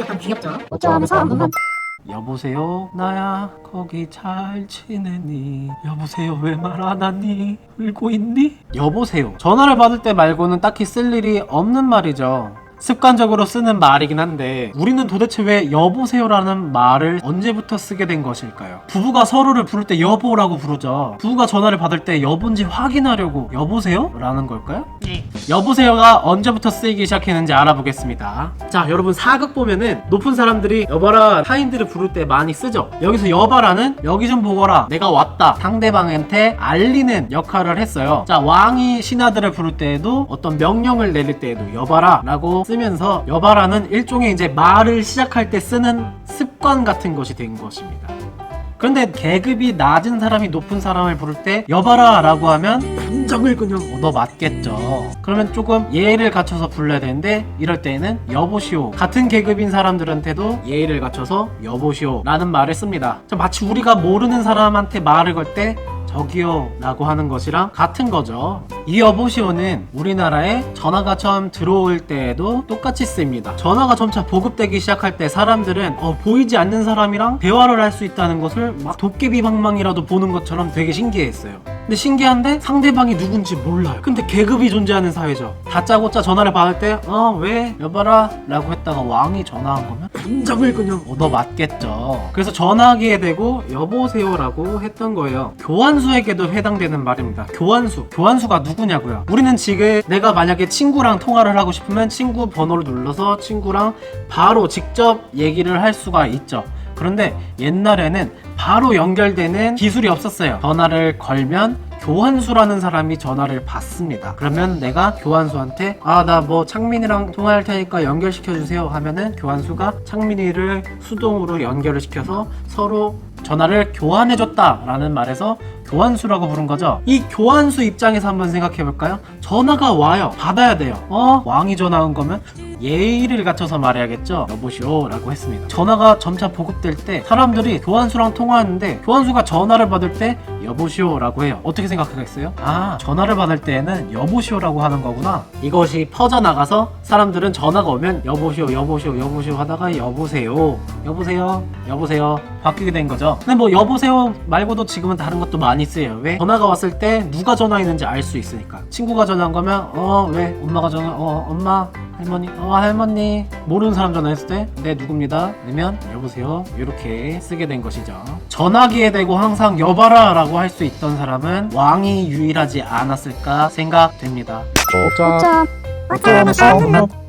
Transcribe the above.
약간 귀엽죠? 어쩌면서 한 번만. 여보세요? 나야. 거기 잘 지내니? 여보세요? 왜 말 안 하니? 울고 있니? 여보세요. 전화를 받을 때 말고는 딱히 쓸 일이 없는 말이죠. 습관적으로 쓰는 말이긴 한데 우리는 도대체 왜 여보세요라는 말을 언제부터 쓰게 된 것일까요? 부부가 서로를 부를 때 여보라고 부르죠. 부부가 전화를 받을 때 여본지 확인하려고 여보세요? 라는 걸까요? 네. 여보세요가 언제부터 쓰이기 시작했는지 알아보겠습니다. 자, 여러분 사극 보면은 높은 사람들이 여봐라 타인들을 부를 때 많이 쓰죠. 여기서 여봐라는 여기 좀 보거라, 내가 왔다, 상대방한테 알리는 역할을 했어요. 자, 왕이 신하들을 부를 때에도 어떤 명령을 내릴 때에도 여봐라 라고 쓰면서 여봐라는 일종의 이제 말을 시작할 때 쓰는 습관 같은 것이 된 것입니다. 그런데 계급이 낮은 사람이 높은 사람을 부를 때 여봐라 라고 하면 감정을 그냥 얻어맞겠죠. 그러면 조금 예의를 갖춰서 불러야 되는데 이럴 때에는 여보시오. 같은 계급인 사람들한테도 예의를 갖춰서 여보시오 라는 말을 씁니다. 마치 우리가 모르는 사람한테 말을 걸 때 저기요 라고 하는 것이랑 같은 거죠. 이 여보시오는 우리나라에 전화가 처음 들어올 때에도 똑같이 쓰입니다. 전화가 점차 보급되기 시작할 때 사람들은 보이지 않는 사람이랑 대화를 할 수 있다는 것을 막 도깨비 방망이라도 보는 것처럼 되게 신기해했어요. 근데 신기한데 상대방이 누군지 몰라요. 근데 계급이 존재하는 사회죠. 다짜고짜 전화를 받을 때 왜 여봐라 라고 했다가 왕이 전화한 거면 감정을 그냥 얻어맞겠죠. 그래서 전화하게 되고 여보세요 라고 했던 거예요. 교환수에게도 해당되는 말입니다. 교환수가 누구냐고요. 우리는 지금 내가 만약에 친구랑 통화를 하고 싶으면 친구 번호를 눌러서 친구랑 바로 직접 얘기를 할 수가 있죠. 그런데 옛날에는 바로 연결되는 기술이 없었어요. 전화를 걸면 교환수라는 사람이 전화를 받습니다. 그러면 내가 교환수한테 나 뭐 창민이랑 통화할 테니까 연결시켜 주세요 하면은 교환수가 창민이를 수동으로 연결을 시켜서 서로 전화를 교환해줬다 라는 말에서 교환수라고 부른 거죠. 이 교환수 입장에서 한번 생각해 볼까요? 전화가 와요. 받아야 돼요. 왕이 전화 온 거면 예의를 갖춰서 말해야겠죠. 여보시오 라고 했습니다. 전화가 점차 보급될 때 사람들이 교환수랑 통화하는데 교환수가 전화를 받을 때 여보시오 라고 해요. 어떻게 생각하겠어요? 전화를 받을 때에는 여보시오 라고 하는 거구나. 이것이 퍼져나가서 사람들은 전화가 오면 여보시오 여보시오 여보시오 하다가 여보세요 여보세요 여보세요 바뀌게 된 거죠. 근데 뭐 여보세요 말고도 지금은 다른 것도 많이 쓰여요. 왜? 전화가 왔을 때 누가 전화했는지 알 수 있으니까. 친구가 전화한 거면 왜? 엄마가 전화 엄마 할머니 할머니. 모르는 사람 전화했을 때 네 누굽니다 아니면 여보세요 이렇게 쓰게 된 것이죠. 전화기에 대고 항상 여봐라 라고 할 수 있던 사람은 왕이 유일하지 않았을까 생각됩니다. 어쩌면서 한 번만.